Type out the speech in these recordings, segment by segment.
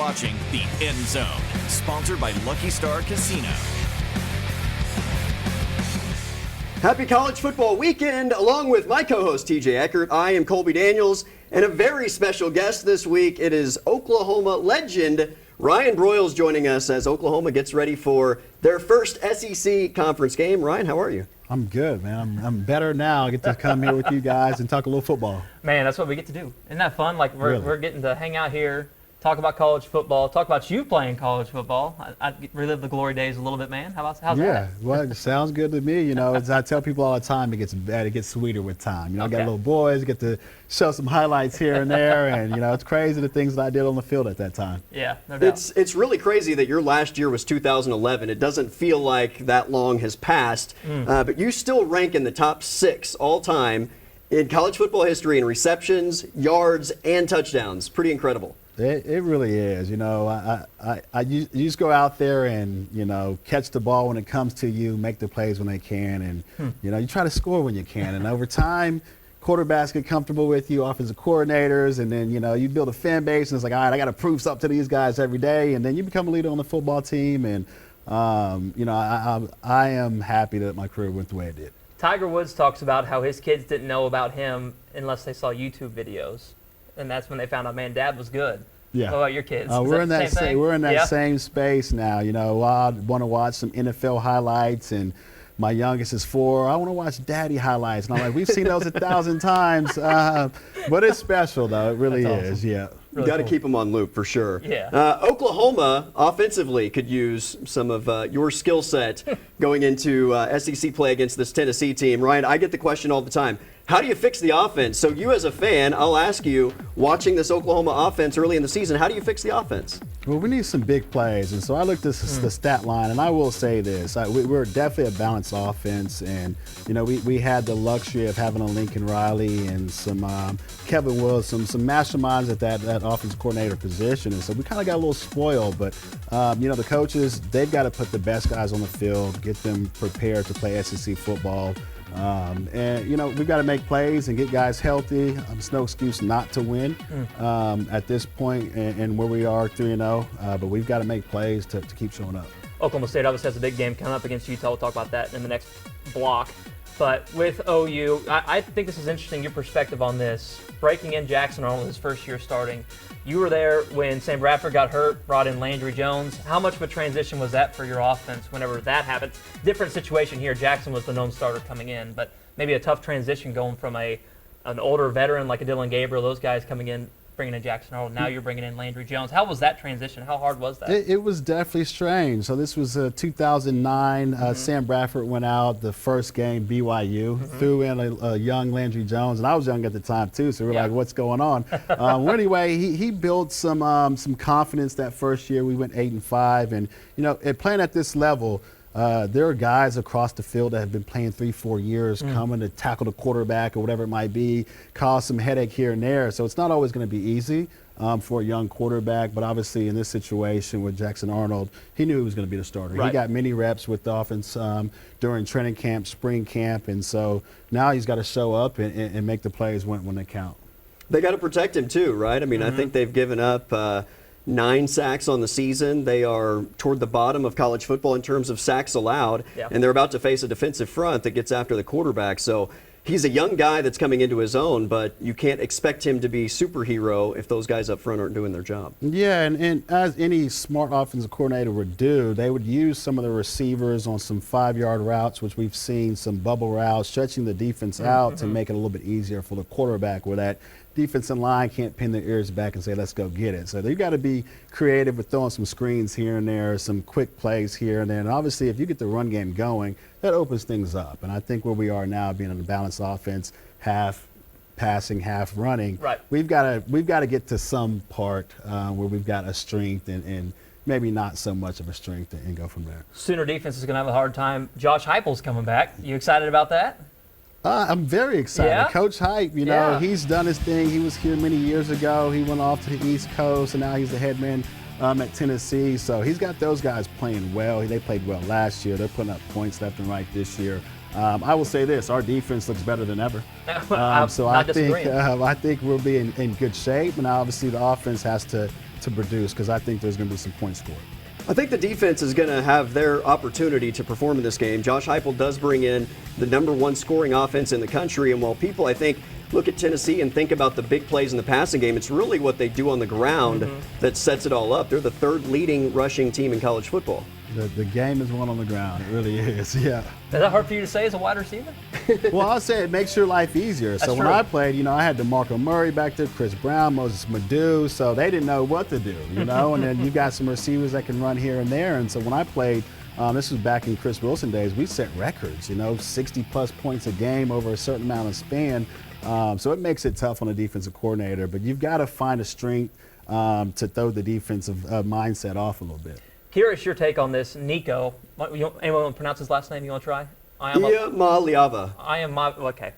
watching The End Zone, sponsored by Lucky Star Casino. Happy college football weekend, along with my co-host TJ Eckert. I am Colby Daniels, and a very special guest this week. It is Oklahoma legend Ryan Broyles joining us as Oklahoma gets ready for their first SEC conference game. Ryan, how are you? I'm good, man. I'm better now. I get to come here with you guys and talk a little football. Man, that's what we get to do. Isn't that fun? Like we're getting to hang out here, talk about college football, talk about you playing college football. I relive the glory days a little bit, man. How's that? Yeah, well, it sounds good to me. You know, as I tell people all the time, it gets sweeter with time. You know, I got little boys, get to show some highlights here and there, and you know, it's crazy the things that I did on the field at that time. Yeah, no doubt. It's really crazy that your last year was 2011. It doesn't feel like that long has passed, but you still rank in the top 6 all time in college football history in receptions, yards, and touchdowns. Pretty incredible. It really is. You know, you just go out there and, you know, catch the ball when it comes to you, make the plays when they can, and, you know, you try to score when you can. And over time, quarterbacks get comfortable with you, offensive coordinators, and then, you know, you build a fan base, and it's like, all right, I got to prove something to these guys every day. And then you become a leader on the football team. And, you know, I am happy that my career went the way it did. Tiger Woods talks about how his kids didn't know about him unless they saw YouTube videos. And that's when they found out, man, Dad was good. Yeah. What about your kids? We're in that same space now. You know, I want to watch some NFL highlights, and my youngest is 4. I want to watch Daddy highlights, and I'm like, we've seen those 1,000 times. But it's special, though. It really is. Awesome. Yeah. You got to keep them on loop for sure. Yeah. Oklahoma offensively could use some of your skill set going into SEC play against this Tennessee team. Ryan, I get the question all the time. How do you fix the offense? So you as a fan, I'll ask you, watching this Oklahoma offense early in the season, how do you fix the offense? Well, we need some big plays. And so I looked at the stat line, and I will say this. We're definitely a balanced offense. And, you know, we had the luxury of having a Lincoln Riley and some Kevin Willis, some masterminds at that offensive coordinator position. And so we kind of got a little spoiled. But, you know, the coaches, they've got to put the best guys on the field, get them prepared to play SEC football. And, you know, we've got to make plays and get guys healthy. There's no excuse not to win at this point and where we are 3-0. But we've got to make plays to keep showing up. Oklahoma State obviously has a big game coming up against Utah. We'll talk about that in the next block. But with OU, I think this is interesting, your perspective on this. Breaking in Jackson Arnold his first year starting. You were there when Sam Bradford got hurt, brought in Landry Jones. How much of a transition was that for your offense whenever that happened? Different situation here. Jackson was the known starter coming in, but maybe a tough transition going from an older veteran like a Dylan Gabriel, those guys coming in, bringing in Jackson Arnold. Now you're bringing in Landry Jones. How was that transition? How hard was that? It was definitely strange. So this was 2009. Sam Bradford went out the first game, BYU, threw in a young Landry Jones, and I was young at the time too. So we were like, "What's going on?" Well, anyway, he built some confidence that first year. We went 8-5, and you know, playing at this level. There are guys across the field that have been playing 3-4 years coming to tackle the quarterback or whatever it might be, cause some headache here and there. So it's not always going to be easy for a young quarterback. But obviously in this situation with Jackson Arnold, he knew he was going to be the starter. Right. He got many reps with the offense during training camp, spring camp. And so now he's got to show up and make the plays when they count. They got to protect him too, right? I mean, I think they've given up 9 sacks on the season. They are toward the bottom of college football in terms of sacks allowed, and they're about to face a defensive front that gets after the quarterback. So he's a young guy that's coming into his own, but you can't expect him to be superhero if those guys up front aren't doing their job. Yeah, and as any smart offensive coordinator would do, they would use some of the receivers on some 5-yard routes, which we've seen, some bubble routes, stretching the defense out to make it a little bit easier for the quarterback where that defensive line can't pin their ears back and say, let's go get it. So they've got to be creative with throwing some screens here and there, some quick plays here and there. And obviously, if you get the run game going, that opens things up. And I think where we are now, being in a balanced offense, half passing, half running, we've got to get to some part where we've got a strength and maybe not so much of a strength and go from there. Sooner defense is going to have a hard time. Josh Heupel's coming back. You excited about that? I'm very excited. Yeah? Coach Hype, you know, he's done his thing. He was here many years ago. He went off to the East Coast, and now he's the head man at Tennessee. So he's got those guys playing well. They played well last year. They're putting up points left and right this year. I will say this, our defense looks better than ever. So I think we'll be in good shape, and obviously the offense has to to produce because I think there's going to be some points scored. I think the defense is going to have their opportunity to perform in this game. Josh Heupel does bring in the #1 scoring offense in the country, and while people, I think, look at Tennessee and think about the big plays in the passing game, it's really what they do on the ground that sets it all up. They're the 3rd leading rushing team in college football. The game is won on the ground. It really is, yeah. Is that hard for you to say as a wide receiver? Well, I'll say it makes your life easier. So when I played, I had DeMarco Murray back there, Chris Brown, Moses Madu, so they didn't know what to do, and then you got some receivers that can run here and there. And so when I played, this was back in Chris Wilson days, we set records, 60-plus points a game over a certain amount of span. So it makes it tough on a defensive coordinator, but you've got to find a strength to throw the defensive mindset off a little bit. Curious your take on this. Nico, anyone want to pronounce his last name? You want to try? Okay,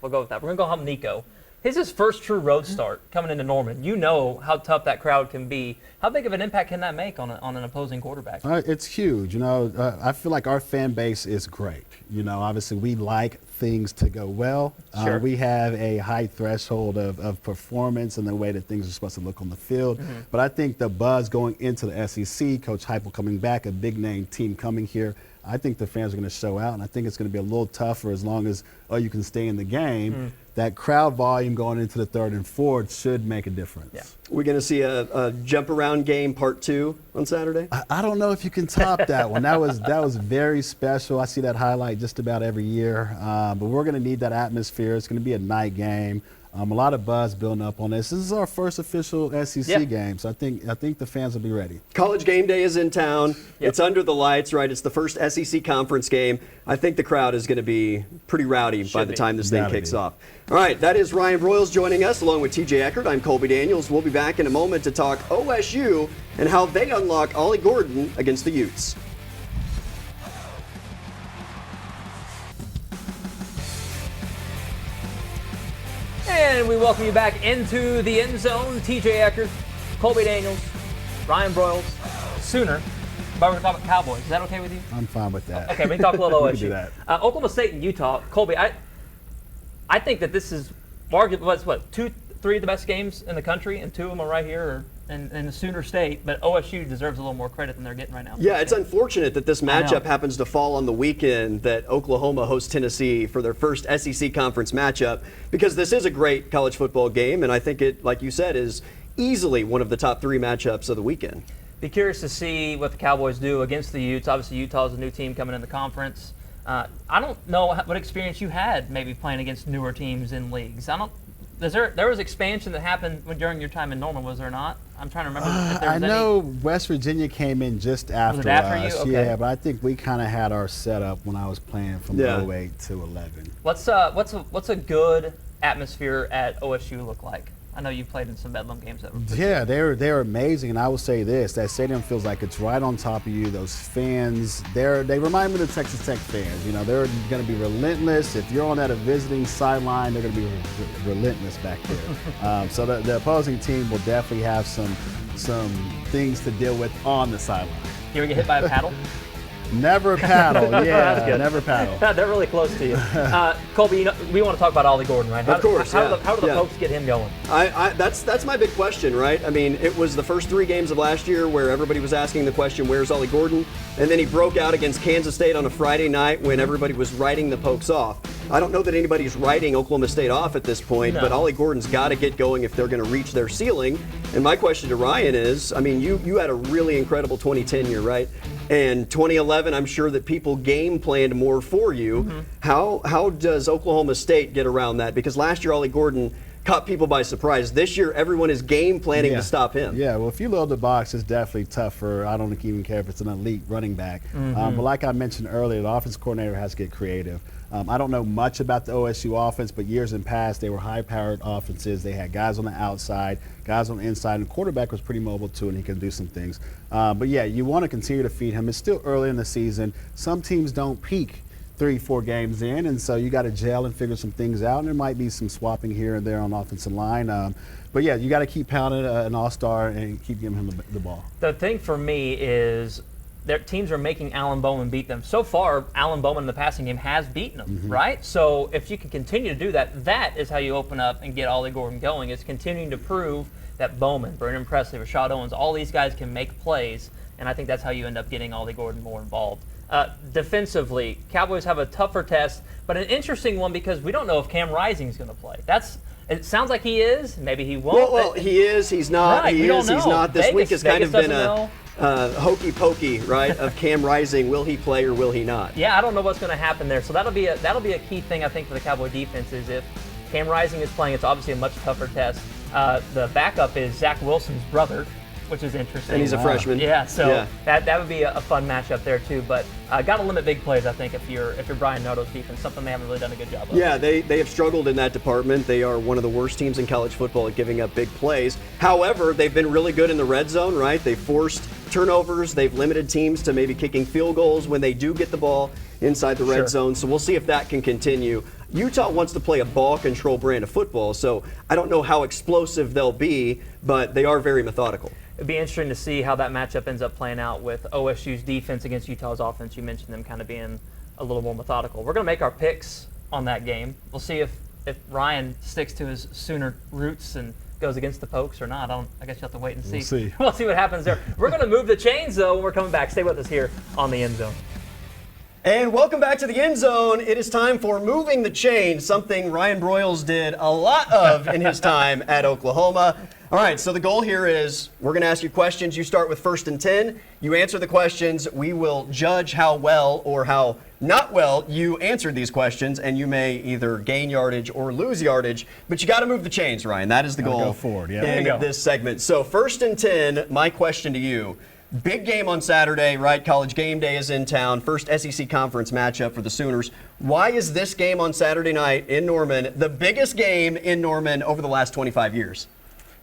we'll go with that. We're going to go home Nico. His first true road start coming into Norman. You know how tough that crowd can be. How big of an impact can that make on an opposing quarterback? It's huge. I feel like our fan base is great. Obviously we like things to go well. Sure. We have a high threshold of performance and the way that things are supposed to look on the field. But I think the buzz going into the SEC, Coach Heupel coming back, a big name team coming here, I think the fans are going to show out, and I think it's going to be a little tougher as long as you can stay in the game. That crowd volume going into the 3rd and 4th should make a difference. Yeah. We're going to see a jump around game part 2 on Saturday? I don't know if you can top that one. That was very special. I see that highlight just about every year. But we're going to need that atmosphere. It's going to be a night game. A lot of buzz building up on this. This is our first official SEC game, so I think the fans will be ready. College game day is in town. It's under the lights, right? It's the first SEC conference game. I think the crowd is going to be pretty rowdy by the time this thing kicks off. All right, that is Ryan Broyles joining us along with TJ Eckert. I'm Colby Daniels. We'll be back in a moment to talk OSU and how they unlock Ollie Gordon against the Utes. And we welcome you back into the end zone. TJ Eckert, Colby Daniels, Ryan Broyles, Sooner. But we're talking Cowboys. Is that okay with you? I'm fine with that. Okay, we can talk a little OSU. We can do that. Oklahoma State and Utah. Colby, I think that this is arguably, 2, 3 of the best games in the country, and 2 of them are right here in the Sooner State, but OSU deserves a little more credit than they're getting right now. Yeah, it's unfortunate that this matchup happens to fall on the weekend that Oklahoma hosts Tennessee for their first SEC conference matchup, because this is a great college football game, and I think it, like you said, is easily one of the top 3 matchups of the weekend. Be curious to see what the Cowboys do against the Utes. Obviously, Utah is a new team coming in the conference. I don't know what experience you had maybe playing against newer teams in leagues. There was expansion that happened during your time in Norman, was there not? I'm trying to remember. If there was I know West Virginia came in just after, was it after us. You? Okay. Yeah, but I think we kind of had our setup when I was playing from 08 to 11. What's a good atmosphere at OSU look like? I know you played in some Bedlam games that were they're amazing, and I will say this: that stadium feels like it's right on top of you. Those fans, they remind me of the Texas Tech fans. They're going to be relentless. If you're on that visiting sideline, they're going to be relentless back there. So the opposing team will definitely have some things to deal with on the sideline. You ever get hit by a paddle? Never paddle, yeah, never paddle. They're really close to you. Colby, we want to talk about Ollie Gordon, right? Of course, How do the folks get him going? That's my big question, right? I mean, it was the first 3 games of last year where everybody was asking the question, where's Ollie Gordon? And then he broke out against Kansas State on a Friday night when everybody was writing the Pokes off. I don't know that anybody's writing Oklahoma State off at this point, but Ollie Gordon's got to get going if they're going to reach their ceiling. And my question to Ryan is, I mean, you had a really incredible 2010 year, right? And 2011, I'm sure that people game planned more for you. How does Oklahoma State get around that? Because last year, Ollie Gordon caught people by surprise. This year, everyone is game planning to stop him. Yeah, well, if you load the box, it's definitely tougher. I don't even care if it's an elite running back. But like I mentioned earlier, the offensive coordinator has to get creative. I don't know much about the OSU offense, but years in past, they were high-powered offenses. They had guys on the outside, guys on the inside, and the quarterback was pretty mobile too, and he could do some things. But yeah, you want to continue to feed him. It's still early in the season. Some teams don't peak 3-4 games in, and so you got to gel and figure some things out, and there might be some swapping here and there on the offensive line. But yeah, you got to keep pounding an all-star and keep giving him the ball. The thing for me is their teams are making Alan Bowman beat them. So far, Alan Bowman in the passing game has beaten them, right? So if you can continue to do that, that is how you open up and get Ollie Gordon going. Is continuing to prove that Bowman, Brendan Presley, Rashad Owens, all these guys can make plays, and I think that's how you end up getting Ollie Gordon more involved. Defensively, Cowboys have a tougher test, but an interesting one because we don't know if Cam Rising is going to play. It sounds like he is. Maybe he won't. Well, he is. He's not. Right, he is. He's not. This week has kind of been a hokey pokey, right? Of Cam Rising. Will he play or will he not? Yeah, I don't know what's going to happen there. So that'll be a key thing I think for the Cowboy defense is if Cam Rising is playing, it's obviously a much tougher test. The backup is Zach Wilson's brother, which is interesting. And he's a freshman. Yeah, so that would be a fun matchup there too. But got to limit big plays, I think, if you're Brian Noto's defense, something they haven't really done a good job of. Yeah, they have struggled in that department. They are one of the worst teams in college football at giving up big plays. However, they've been really good in the red zone, right? They've forced turnovers. They've limited teams to maybe kicking field goals when they do get the ball inside the red zone. So we'll see if that can continue. Utah wants to play a ball control brand of football, so I don't know how explosive they'll be, but they are very methodical. It'd be interesting to see how that matchup ends up playing out with OSU's defense against Utah's offense. You mentioned them kind of being a little more methodical. We're going to make our picks on that game. We'll see if Ryan sticks to his Sooner roots and goes against the Pokes or not. I guess you have to wait and see. We'll see. We'll see what happens there. We're going to move the chains, though, when we're coming back. Stay with us here on the End Zone. And welcome back to the End Zone. It is time for Moving the Chains, something Ryan Broyles did a lot of in his time at Oklahoma. All right, so the goal here is we're going to ask you questions. You start with 1st and 10. You answer the questions. We will judge how well or how not well you answered these questions, and you may either gain yardage or lose yardage. But you got to move the chains, Ryan. That is the goal go forward, yeah. in this segment. So 1st and 10, my question to you. Big game on Saturday, right? College game day is in town. First SEC conference matchup for the Sooners. Why is this game on Saturday night in Norman the biggest game in Norman over the last 25 years?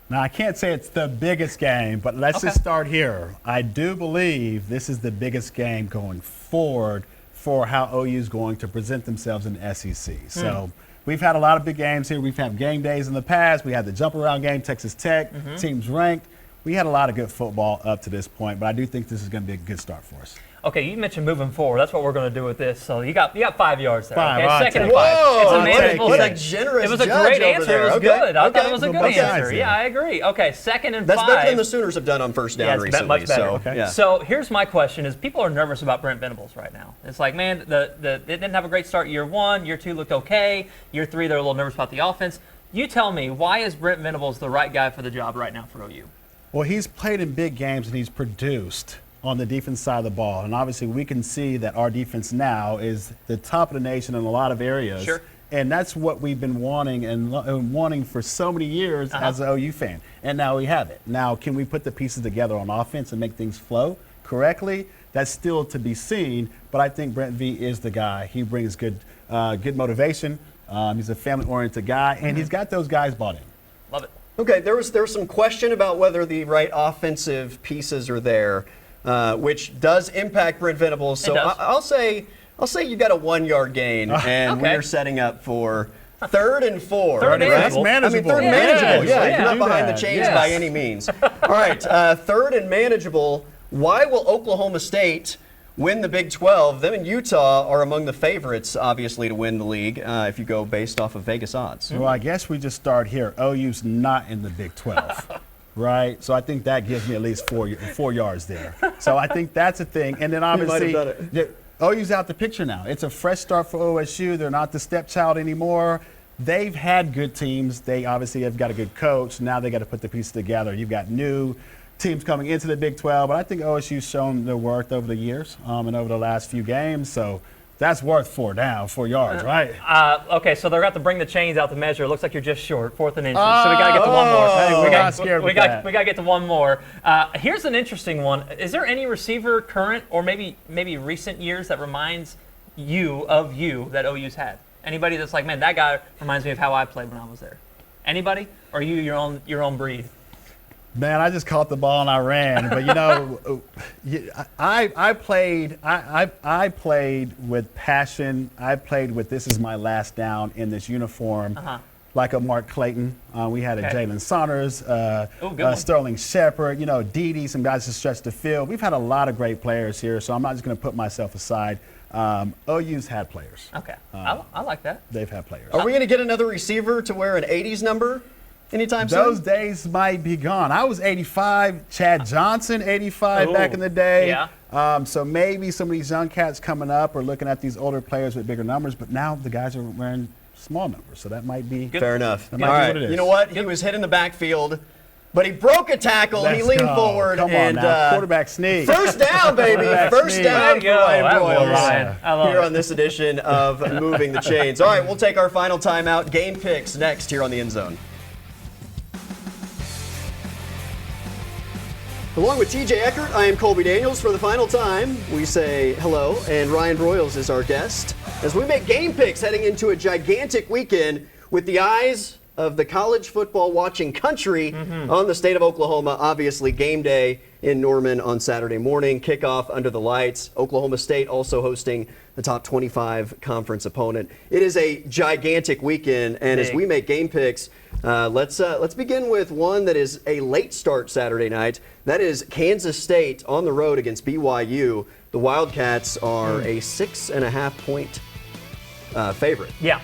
Now, I can't say it's the biggest game, but let's just start here. I do believe this is the biggest game going forward for how OU is going to present themselves in the SEC. So we've had a lot of big games here. We've had game days in the past. We had the jump around game, Texas Tech, teams ranked. We had a lot of good football up to this point, but I do think this is going to be a good start for us. Okay, you mentioned moving forward. That's what we're going to do with this. So you got 5 yards there. Five, okay, I'll second and take 5. Whoa, It's a manageable what a second. generous It was a judge great over answer. there. It was Okay, good. I thought okay. it was a good Both sides answer. there. Yeah, I agree. Okay, 2nd and That's 5. better than the Sooners have done on first down it's recently. much better. So, Okay. yeah. So here's my question: is people are nervous about Brent Venables right now? It's like, man, it didn't have a great start year 1. Year 2 looked okay. Year 3, they're a little nervous about the offense. You tell me, why is Brent Venables the right guy for the job right now for OU? Well, he's played in big games and he's produced on the defense side of the ball. And obviously we can see that our defense now is the top of the nation in a lot of areas. Sure. And that's what we've been wanting and wanting for so many years as an OU fan. And now we have it. Now, can we put the pieces together on offense and make things flow correctly? That's still to be seen, but I think Brent V is the guy. He brings good motivation. He's a family-oriented guy, and he's got those guys bought in. Love it. Okay, there was some question about whether the right offensive pieces are there, which does impact Brent Venables. So I'll say you got a 1 yard gain, and Okay. we're setting up for 3rd and 4. Third and right? That's manageable. I mean, 3rd and Yeah, manageable. yeah, Yeah, you you're not do behind that. the chains Yes. by any means. All right, 3rd and manageable. Why will Oklahoma State win the Big 12? Them and Utah are among the favorites, obviously, to win the league if you go based off of Vegas odds. Well, I guess we just start here. OU's not in the Big 12, right? So I think that gives me at least 4 yards there. So I think that's a thing. And then might have obviously, done OU's out the picture now. It's a fresh start for OSU. They're not the stepchild anymore. They've had good teams. They obviously have got a good coach. Now they got to put the pieces together. You've got new teams coming into the Big 12, but I think OSU's shown their worth over the years and over the last few games. So that's worth 4 yards, right? Okay, so they're going to bring the chains out to measure. It looks like you're just short, 4th and inches. So we got to get to one more. Oh, We got I'm scared with that. we got to get to one more. Here's an interesting one. Is there any receiver current or maybe recent years that reminds you of you that OU's had? Anybody that's like, man, that guy reminds me of how I played when I was there. Anybody? Or are you your own breed? Man, I just caught the ball and I ran. But you know, I played with passion. I played with this is my last down in this uniform like a Mark Clayton. We had a Jalen Saunders, Sterling Shepard, Dede, some guys to stretch the field. We've had a lot of great players here, so I'm not just going to put myself aside. OU's had players. Okay, I like that. They've had players. Are we going to get another receiver to wear an 80s number anytime soon? Those days might be gone. I was 85, Chad Johnson 85 back in the day. Yeah. So maybe some of these young cats coming up are looking at these older players with bigger numbers, but now the guys are wearing small numbers, so that might be fair enough. That might be what it is. You know what? He was hit in the backfield, but he broke a tackle. He leaned forward. Come on now. Quarterback sneak. First down, baby. First down for Ryan Broyles here on this edition of Moving the Chains. All right, we'll take our final timeout. Game picks next here on the End Zone. Along with TJ Eckert, I am Colby Daniels. For the final time, we say hello, and Ryan Broyles is our guest as we make game picks heading into a gigantic weekend with the eyes of the college football watching country on the state of Oklahoma. Obviously, game day in Norman on Saturday morning, kickoff under the lights. Oklahoma State also hosting the top 25 conference opponent. It is a gigantic weekend, and as we make game picks, let's begin with one that is a late start Saturday night. That is Kansas State on the road against BYU. The Wildcats are a 6.5 point favorite. Yeah,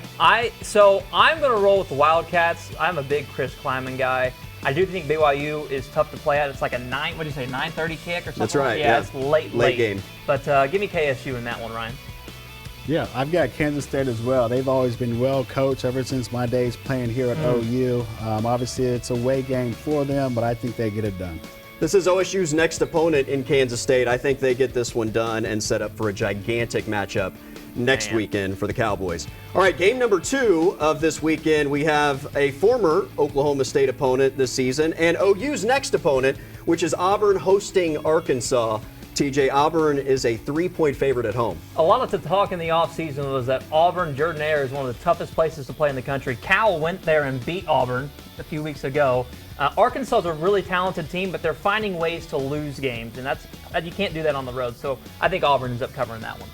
so I'm going to roll with the Wildcats. I'm a big Chris Kleiman guy. I do think BYU is tough to play at. It's like a 9:30 kick or something. That's right. Yeah, it's late game. But give me KSU in that one, Ryan. Yeah, I've got Kansas State as well. They've always been well coached ever since my days playing here at OU. Obviously, it's a away game for them, but I think they get it done. This is OSU's next opponent in Kansas State. I think they get this one done and set up for a gigantic matchup next weekend for the Cowboys. All right, game number 2 of this weekend, we have a former Oklahoma State opponent this season and OU's next opponent, which is Auburn hosting Arkansas. TJ, Auburn is a 3-point favorite at home. A lot of the talk in the offseason was that Auburn, Jordan-Hare is one of the toughest places to play in the country. Cal went there and beat Auburn a few weeks ago. Arkansas is a really talented team, but they're finding ways to lose games, and you can't do that on the road. So I think Auburn ends up covering that one.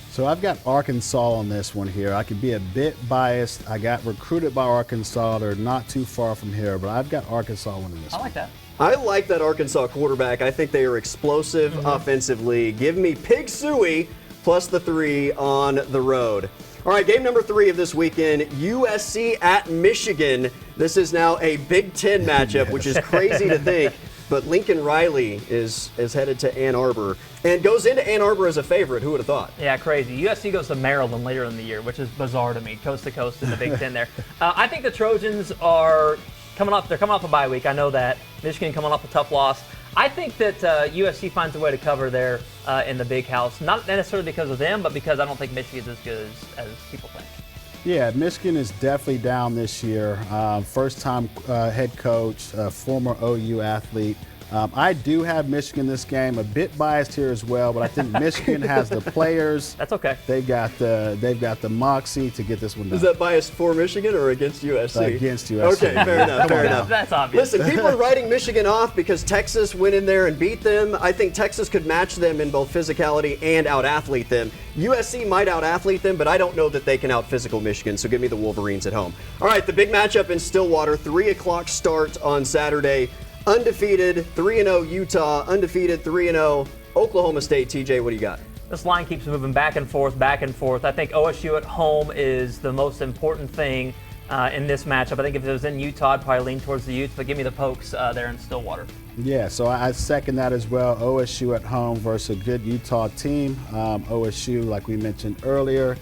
So I've got Arkansas on this one here. I could be a bit biased. I got recruited by Arkansas. They're not too far from here, but I've got Arkansas winning this one. I like that. I like that Arkansas quarterback. I think they are explosive offensively. Give me Pig Suey plus the 3 on the road. All right, game number 3 of this weekend, USC at Michigan. This is now a Big Ten matchup, which is crazy to think. But Lincoln Riley is headed to Ann Arbor and goes into Ann Arbor as a favorite. Who would have thought? Yeah, crazy. USC goes to Maryland later in the year, which is bizarre to me, coast to coast in the Big Ten there. I think the Trojans are coming off a bye week. I know that. Michigan coming off a tough loss. I think that USC finds a way to cover there in the Big House. Not necessarily because of them, but because I don't think Michigan's as good as people think. Yeah, Michigan is definitely down this year. First-time head coach, former OU athlete. I do have Michigan this game. A bit biased here as well, but I think Michigan has the players. That's okay. They've got the moxie to get this one done. Is that biased for Michigan or against USC? Against USC. Okay, fair enough. Fair enough. That's obvious. Listen, people are writing Michigan off because Texas went in there and beat them. I think Texas could match them in both physicality and out-athlete them. USC might out-athlete them, but I don't know that they can out-physical Michigan, so give me the Wolverines at home. All right, the big matchup in Stillwater, 3 o'clock start on Saturday. Undefeated 3-0 Utah, undefeated 3-0 Oklahoma State. TJ, what do you got? This line keeps moving back and forth, back and forth. I think OSU at home is the most important thing in this matchup. I think if it was in Utah, I'd probably lean towards the Utes, but give me the Pokes there in Stillwater. Yeah, so I second that as well. OSU at home versus a good Utah team. OSU, like we mentioned earlier,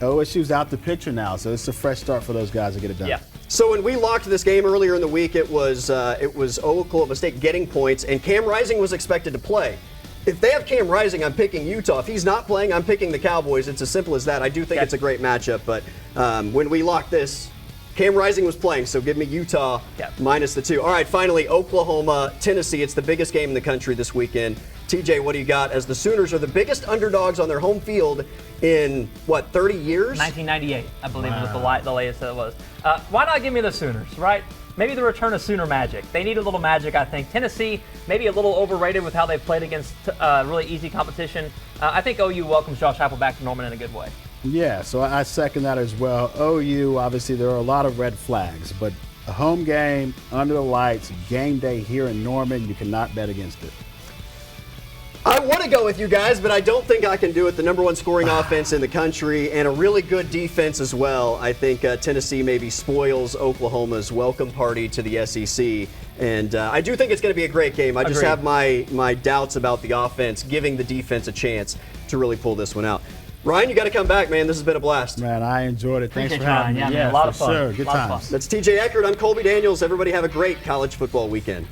OSU's out the picture now, so it's a fresh start for those guys to get it done. Yeah. So when we locked this game earlier in the week, it was Oklahoma State getting points, and Cam Rising was expected to play. If they have Cam Rising, I'm picking Utah. If he's not playing, I'm picking the Cowboys. It's as simple as that. I do think it's a great matchup, but when we locked this, Cam Rising was playing, so give me Utah minus the 2. All right, finally, Oklahoma, Tennessee. It's the biggest game in the country this weekend. TJ, what do you got as the Sooners are the biggest underdogs on their home field in, 30 years? 1998, I believe was the latest that it was. Why not give me the Sooners, right? Maybe the return of Sooner magic. They need a little magic, I think. Tennessee, maybe a little overrated with how they've played against really easy competition. I think OU welcomes Josh Heupel back to Norman in a good way. Yeah, so I second that as well. OU, obviously, there are a lot of red flags, but a home game, under the lights, game day here in Norman, you cannot bet against it. I want to go with you guys, but I don't think I can do it. The number one scoring offense in the country and a really good defense as well. I think Tennessee maybe spoils Oklahoma's welcome party to the SEC. And I do think it's going to be a great game. I just have my doubts about the offense giving the defense a chance to really pull this one out. Ryan, you got to come back, man. This has been a blast. Man, I enjoyed it. Thanks Appreciate for having you, Ryan. me. Yeah, man, a lot of fun. Sure. Good A lot of times. fun. That's TJ Eckert. I'm Colby Daniels. Everybody have a great college football weekend.